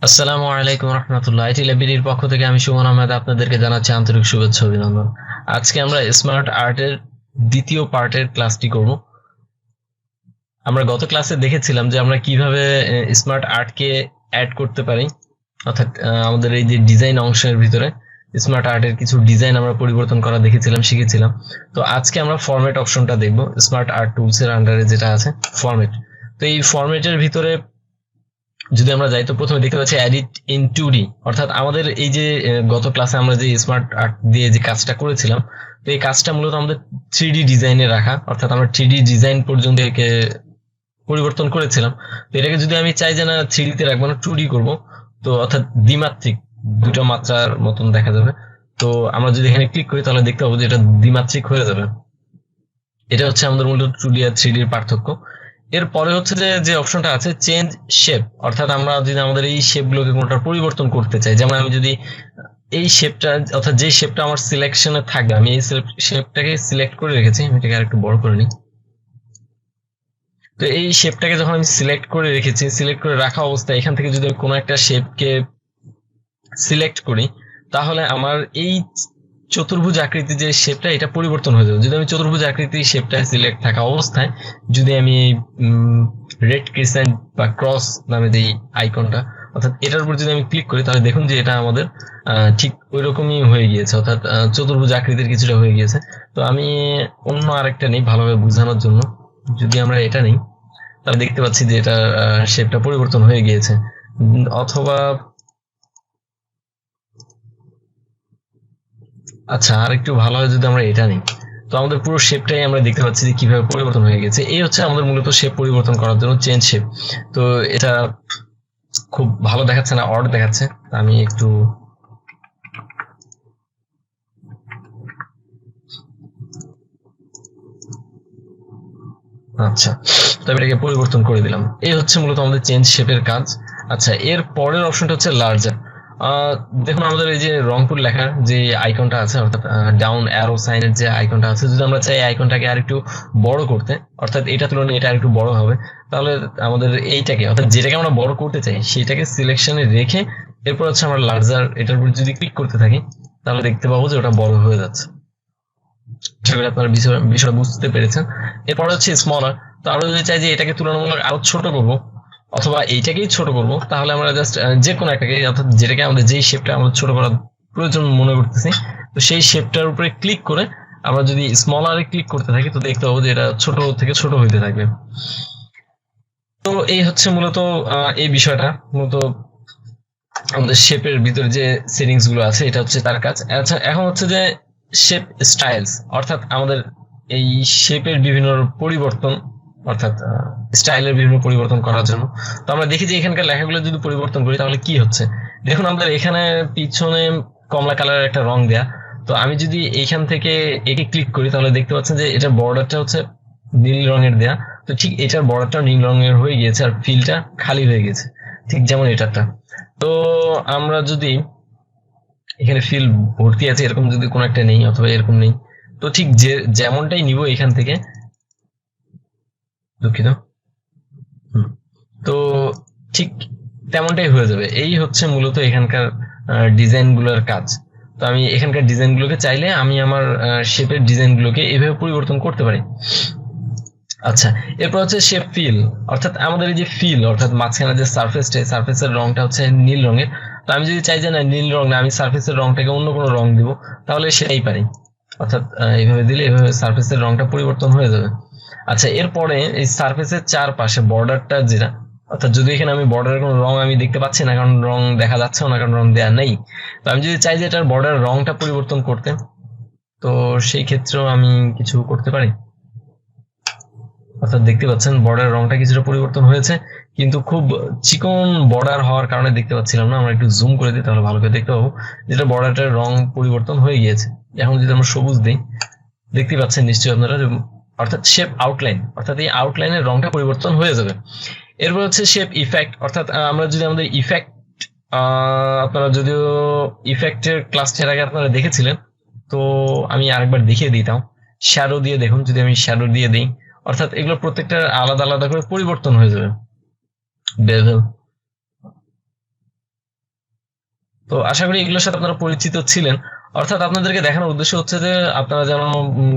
আসসালামু আলাইকুম রহমতুল্লাহ। ITLabBD এর পক্ষ থেকে আমি সুমন আহমেদ আপনাদেরকে জানাচ্ছি আন্তরিক শুভেচ্ছা অভিনন্দন। আজকে আমরা স্মার্ট আর্টের দ্বিতীয় পার্টের ক্লাসটি করব। আমরা গত ক্লাসে দেখেছিলাম যে আমরা কিভাবে স্মার্ট আর্টকে অ্যাড করতে পারি, অর্থাৎ আমাদের এই যে ডিজাইন অংশের ভিতরে স্মার্ট আর্টের কিছু ডিজাইন আমরা পরিবর্তন করা দেখেছিলাম, শিখেছিলাম। তো আজকে আমরা ফরম্যাট অপশনটা দেখব স্মার্ট আর্ট টুলস এর আন্ডারে, যেটা আছে ফরম্যাট। তো এই ফরম্যাটের ভিতরে যদি আমরা যাই তো প্রথমে দেখতে পাচ্ছি এডিট ইন 2D, অর্থাৎ আমাদের এই যে গত ক্লাসে আমরা যে স্মার্ট আর্ট দিয়ে যে কাজটা করেছিলাম, তো এই কাজটা মূলত আমাদের 3D ডিজাইনে রাখা, অর্থাৎ আমরা 3D ডিজাইন পর্যন্ত একে পরিবর্তন করেছিলাম। তো এটাকে যদি আমি চাই যে না 3D তে রাখবো না 2D করবো, তো অর্থাৎ দ্বিমাত্রিক দুটো মাত্রার মতন দেখা যাবে। তো আমরা যদি এখানে ক্লিক করি তাহলে দেখতে পাবো যে এটা দ্বিমাত্রিক হয়ে যাবে। এটা হচ্ছে আমাদের মূলত 2D আর 3D এর পার্থক্য। এরপরে হচ্ছে যে অপশনটা আছে চেঞ্জ শেপ, অর্থাৎ আমরা যদি আমাদের এই শেপ গুলোকে কোনটা পরিবর্তন করতে চাই, যেমন আমি যদি এই শেপটা, অর্থাৎ যে শেপটা আমার সিলেকশনে থাকবে, আমি এই শেপটাকে সিলেক্ট করে রেখেছি, আমি এটাকে আরেকটু বড় করে নিই। তো এই শেপটাকে যখন আমি সিলেক্ট করে রেখেছি, সিলেক্ট করে রাখা অবস্থায় এখান থেকে যদি আমি কোনো একটা শেপকে সিলেক্ট করি, তাহলে আমার এই চতুর্ভুজ আকৃতি যে শেপটা, এটা পরিবর্তন হয়ে যাবে। যদি আমি চতুর্ভুজ আকৃতি শেপটা সিলেক্ট থাকা অবস্থায় যদি আমি রেড ক্রিসেন্ট বা ক্রস নামে যে আইকনটা, অর্থাৎ এটার উপর যদি আমি ক্লিক করি, তাহলে দেখুন যে এটা আমাদের ঠিক ওই রকমই হয়ে গিয়েছে, অর্থাৎ চতুর্ভুজ আকৃতির কিছুটা হয়ে গিয়েছে। তো আমি অন্য আরেকটা নেই ভালোভাবে বোঝানোর জন্য। যদি আমরা এটা নেই তাহলে দেখতে পাচ্ছি যে এটা শেপটা পরিবর্তন হয়ে গিয়েছে। অথবা আচ্ছা, আর একটু ভালো হয় যদি আমরা এটা নিই, তো আমাদের পুরো শেপটাই আমরা দেখতে পাচ্ছি যে কিভাবে পরিবর্তন হয়ে গেছে। এই হচ্ছে আমাদের মূলত শেপ পরিবর্তন করার জন্য চেঞ্জ শেপ। তো এটা খুব ভালো দেখাচ্ছে না, অড দেখাচ্ছে। আমি একটু আচ্ছা, তবে এটাকে পরিবর্তন করে দিলাম। এই হচ্ছে মূলত আমাদের চেঞ্জ শেপের কাজ। আচ্ছা, এর পরের অপশনটা হচ্ছে লার্জার। দেখুন আমাদের এই যে রংপুর লেখার যে আইকনটা আছে, অর্থাৎ ডাউন অ্যারো সাইনের যে আইকনটা আছে, যদি আমরা চাই আইকনটাকে আর একটু বড় করতে, অর্থাৎ এটা তুলনায় এটা আর একটু বড় হবে, তাহলে আমাদের এইটাকে, অর্থাৎ যেটাকে আমরা বড় করতে চাই সেটাকে সিলেকশনে রেখে এরপর হচ্ছে আমরা লার্জার এটার উপর যদি ক্লিক করতে থাকি, তাহলে দেখতে পাবো যে ওটা বড় হয়ে যাচ্ছে। আশা করি আপনারা বিষয়টা বুঝতে পেরেছেন। এরপরে হচ্ছে স্মলার। তো আমরা যদি চাই যে এটাকে তুলনামূলক আরো ছোট করব, অথবা এইটাকেই ছোট করব, তাহলে আমরা জাস্ট যে কোনো একটাকে, অর্থাৎ যেটাকে আমাদের যেই শেপটা আমরা ছোট করার প্রয়োজন মনে করতেছি, তো সেই শেপটার উপরে ক্লিক করে আমরা যদি স্মলারে ক্লিক করতে থাকি, তো দেখতে পাবো যে এটা ছোট থেকে ছোট হইতে থাকবে। তো এই হচ্ছে মূলত এই বিষয়টা, মূলত আমাদের শেপের ভিতরে যে সেটিংস গুলো আছে এটা হচ্ছে তার কাজ। আচ্ছা, এখন হচ্ছে যে শেপ স্টাইলস, অর্থাৎ আমাদের এই শেপের বিভিন্ন পরিবর্তন, অর্থাৎ স্টাইলের বিভিন্ন পরিবর্তন করার জন্য। তো আমরা দেখি যে এখানকার লেখাগুলো যদি পরিবর্তন করি তাহলে কি হচ্ছে। দেখুন আমাদের এখানে পিছনে কমলা কালারের একটা রং দেয়া। তো আমি যদি এইখান থেকে একে ক্লিক করি তাহলে দেখতে পাচ্ছেন যে এটার বর্ডারটা হচ্ছে নীল রঙের দেয়া। তো ঠিক এটার বর্ডারটা নীল রঙের হয়ে গিয়েছে আর ফিলটা খালি হয়ে গেছে, ঠিক যেমন এটারটা। তো আমরা যদি এখানে ফিল ভর্তি আছে এরকম যদি কোনো একটা নেই, অথবা এরকম নেই, তো ঠিক যে যেমনটাই নিব এখান থেকে, দুঃখিত, তো ঠিক তেমনটাই হয়ে যাবে। এই হচ্ছে মূলত এখানকার ডিজাইন গুলোর কাজ। তো আমি এখানকার ডিজাইন গুলোকে চাইলে আমি আমার শেপের ডিজাইন গুলোকে এভাবে পরিবর্তন করতে পারি। আচ্ছা, এরপর হচ্ছে শেপ ফিল, অর্থাৎ আমাদের এই যে ফিল, অর্থাৎ মাঝখানে যে সারফেসটা, সারফেসের রংটা হচ্ছে নীল রঙের। তো আমি যদি চাই যে না নীল রং না, আমি সারফেসের রংটাকে অন্য কোনো রং দিব, তাহলে সেটাই পারি। অর্থাৎ এইভাবে দিলে এভাবে সারফেসের রংটা পরিবর্তন হয়ে যাবে। আচ্ছা, এরপরে এই সারফেসের চারপাশে বর্ডারটা যেটা, অর্থাৎ যদি এখানে আমি বর্ডারের কোনো রং আমি দেখতে পাচ্ছি না, কারণ রং দেখা যাচ্ছেও না, কারণ রং দেয়া নেই। তো আমি যদি চাই যে এটার বর্ডার রংটা পরিবর্তন করতে, তো সেই ক্ষেত্রেও আমি কিছু করতে পারি। অর্থাৎ দেখতে পাচ্ছেন বর্ডার রংটা কিছুটা পরিবর্তন হয়েছে, কিন্তু খুব চিকন বর্ডার হওয়ার কারণে দেখতে পাচ্ছিলাম না। আমরা একটু জুম করে দিই তাহলে ভালো করে দেখতে পাবো যেটা বর্ডারটার রং পরিবর্তন হয়ে গিয়েছে। এখন যদি আমরা সবুজ দিই, দেখতে পাচ্ছেন নিশ্চয়ই আপনারা, অর্থাৎ শেপ আউটলাইন, অর্থাৎ এই আউটলাইনের রংটা পরিবর্তন হয়ে যাবে। এরপর হচ্ছে শেপ ইফেক্ট, অর্থাৎ আমরা যদি আমাদের ইফেক্ট, আপনারা যদিও ইফেক্টের ক্লাসটার আগে আপনারা দেখেছিলেন, তো আমি আরেকবার দেখিয়ে দিতাম। শ্যাডো দিয়ে দেখুন, যদি আমি শ্যাডো দিয়ে দিই, অর্থাৎ এগুলো প্রত্যেকটা আলাদা আলাদা করে পরিবর্তন হয়ে যাবে। বেভেল, তো আশা করি এগুলোর সাথে আপনারা পরিচিত ছিলেন। অর্থাৎ আপনাদেরকে দেখানোর উদ্দেশ্য হচ্ছে যে আপনারা যেন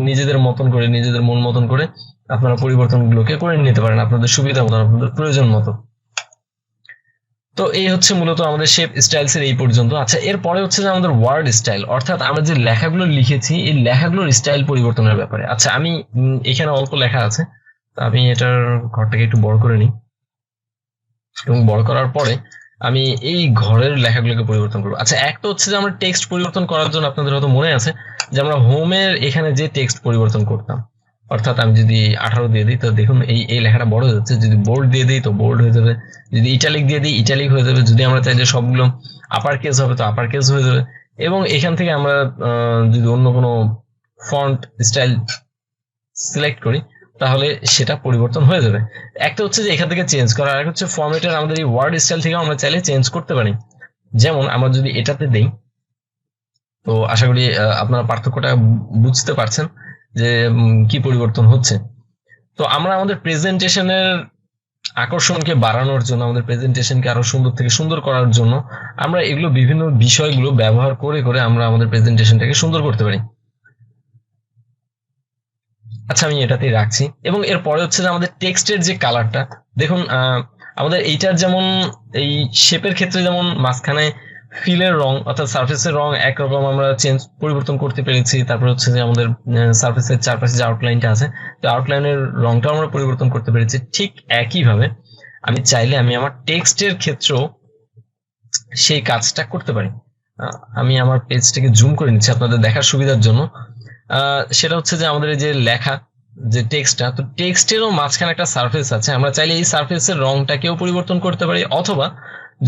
নিজেদের মতন করে, নিজেদের মন মতন করে আপনারা পরিবর্তনগুলোকে করে নিতে পারেন আপনাদের সুবিধা মতো, আপনাদের প্রয়োজন মতো। তো এই হচ্ছে মূলত আমাদের শেপ স্টাইলস এর এই পর্যন্ত। আচ্ছা, এরপরে হচ্ছে যে আমাদের ওয়ার্ড স্টাইল, অর্থাৎ আমরা যে লেখাগুলো লিখেছি এই লেখাগুলোর স্টাইল পরিবর্তনের ব্যাপারে। আচ্ছা, আমি এখানে অল্প লেখা আছে, তো আমি এটার ঘরটাকে একটু বড় করে নিই, এবং বড় করার পরে আমি এই ঘরের লেখাগুলোকে পরিবর্তন করবো। আচ্ছা, একটা হচ্ছে যে আমরা টেক্সট পরিবর্তন করার জন্য আপনাদের হয়তো মনে আছে যে আমরা হোমের এখানে যে টেক্সট পরিবর্তন করতাম, অর্থাৎ আমি যদি 18 দিয়ে দিই তো দেখুন এই লেখাটা বড় হয়ে যাচ্ছে, যদি বোল্ড দিয়ে দিই তো বোল্ড হয়ে যাবে, যদি ইটালিক দিয়ে দিই ইটালিক হয়ে যাবে, যদি আমরা চাই যে সবগুলো আপার কেস হবে তো আপার কেস হয়ে যাবে। এবং এখান থেকে আমরা যদি অন্য কোনো ফন্ট স্টাইল সিলেক্ট করি তাহলে সেটা পরিবর্তন হয়ে যাবে। একটা হচ্ছে যে এখান থেকে চেঞ্জ করা, আর হচ্ছে ফরম্যাটের আমাদের এই ওয়ার্ড স্টাইল থেকে আমরা চাইলে চেঞ্জ করতে পারি। যেমন আমরা যদি এটাতে দেই, তো আশা করি আপনারা পার্থক্যটা বুঝতে পারছেন যে কি পরিবর্তন হচ্ছে। তো আমরা আমাদের প্রেজেন্টেশনের আকর্ষণকে বাড়ানোর জন্য, আমাদের প্রেজেন্টেশনকে আরো সুন্দর থেকে সুন্দর করার জন্য আমরা এগুলো বিভিন্ন বিষয়গুলো ব্যবহার করে করে আমরা আমাদের প্রেজেন্টেশনটাকে সুন্দর করতে পারি। আচ্ছা, আমি এটাতেই রাখছি। এবং এরপরে হচ্ছে যে আমাদের টেক্সটের যে কালারটা দেখুন, আমাদের এইটার যেমন এই শেপের ক্ষেত্রে যেমন মাঝখানে ফিলের রং অর্থাৎ সারফেসের রং একরকম আমরা পরিবর্তন করতে পেরেছি। তারপর হচ্ছে যে আমাদের সারফেসের চারপাশে যে আউটলাইনটা আছে, তো আউটলাইনের রংটাও আমরা পরিবর্তন করতে পেরেছি। ঠিক একইভাবে আমি চাইলে আমি আমার টেক্সটের ক্ষেত্রেও সেই কাজটা করতে পারি। আমি আমার পেজটাকে জুম করে নিচ্ছি আপনাদের দেখার সুবিধার জন্য। সেটা হচ্ছে যে আমাদের যে লেখা যে টেক্সটটা, তো টেক্সটেরও মাঝখানে একটা সারফেস আছে, আমরা চাইলে এই সারফেসের রংটাকেও পরিবর্তন করতে পারি, অথবা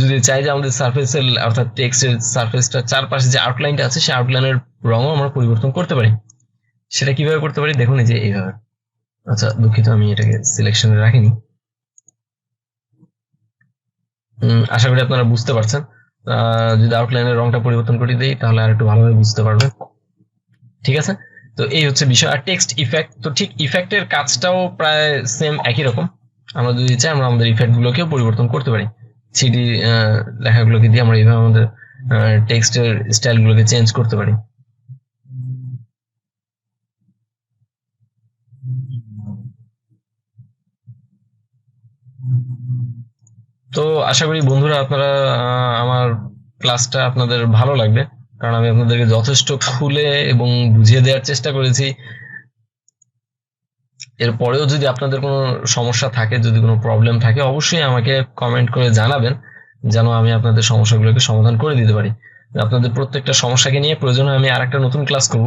যদি চাই যে আমাদের সারফেসের অর্থাৎ টেক্সটের সারফেসটা চারপাশে যে আউটলাইনটা আছে সেই আউটলাইনের রঙও আমরা পরিবর্তন করতে পারি। সেটা কিভাবে করতে পারি দেখুন, এই যে এইভাবে। আচ্ছা, দুঃখিত আমি এটাকে সিলেকশনে রাখিনি। আশা করি আপনারা বুঝতে পারছেন। যদি আউটলাইনের রংটা পরিবর্তন করে দিই তাহলে আর একটু ভালোভাবে বুঝতে পারবেন। ঠিক আছে, তো এই হচ্ছে বিষয়। আর টেক্সট ইফেক্ট, তো ঠিক ইফেক্টের কাজটাও প্রায় সেম একই রকম। আমরা যদি চাই আমরা আমাদের ইফেক্ট গুলোকেও পরিবর্তন করতে পারি, সিডি লেখাগুলোকে দিয়ে আমরা এইভাবে আমাদের টেক্সটের স্টাইল গুলোকে চেঞ্জ করতে পারি। তো আশা করি বন্ধুরা আপনারা আমার ক্লাসটা আপনাদের ভালো লাগবে, কারণ আমি আপনাদেরকে যথেষ্ট খুলে এবং বুঝিয়ে দেওয়ার চেষ্টা করেছি। এরপরেও যদি আপনাদের কোনো সমস্যা থাকে, যদি কোনো প্রবলেম থাকে, অবশ্যই আমাকে কমেন্ট করে জানাবেন, যেন আমি আপনাদের সমস্যাগুলোকে সমাধান করে দিতে পারি। আপনাদের প্রত্যেকটা সমস্যাকে নিয়ে প্রয়োজনে আমি আরেকটা নতুন ক্লাস করব,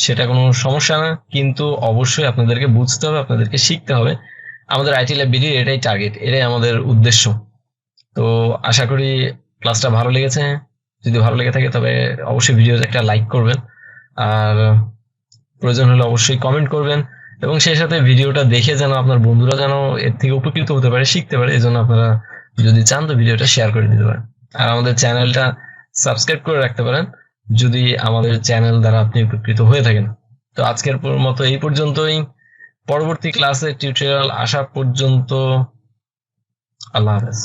সেটা কোনো সমস্যা না, কিন্তু অবশ্যই আপনাদেরকে বুঝতে হবে, আপনাদেরকে শিখতে হবে। আমাদের ITLabBD এটাই টার্গেট, এটাই আমাদের উদ্দেশ্য। তো আশা করি ক্লাসটা ভালো লেগেছে। যদি ভালো লেগে থাকে তবে অবশ্যই ভিডিওতে একটা লাইক করবেন, আর প্রয়োজন হলে অবশ্যই কমেন্ট করবেন, এবং সেই সাথে ভিডিওটা দেখে যেন আপনার বন্ধুরা যেন এর থেকে উপকৃত হতে পারে, শিখতে পারে, এই জন্য আপনারা যদি চান তো ভিডিওটা শেয়ার করে দিতে পারেন। আর আমাদের চ্যানেলটা সাবস্ক্রাইব করে রাখতে পারেন যদি আমাদের চ্যানেল দ্বারা আপনি উপকৃত হয়ে থাকেন। তো আজকের মতো এই পর্যন্তই। পরবর্তী ক্লাসে টিউটোরিয়াল আসা পর্যন্ত আল্লাহ হাফেজ।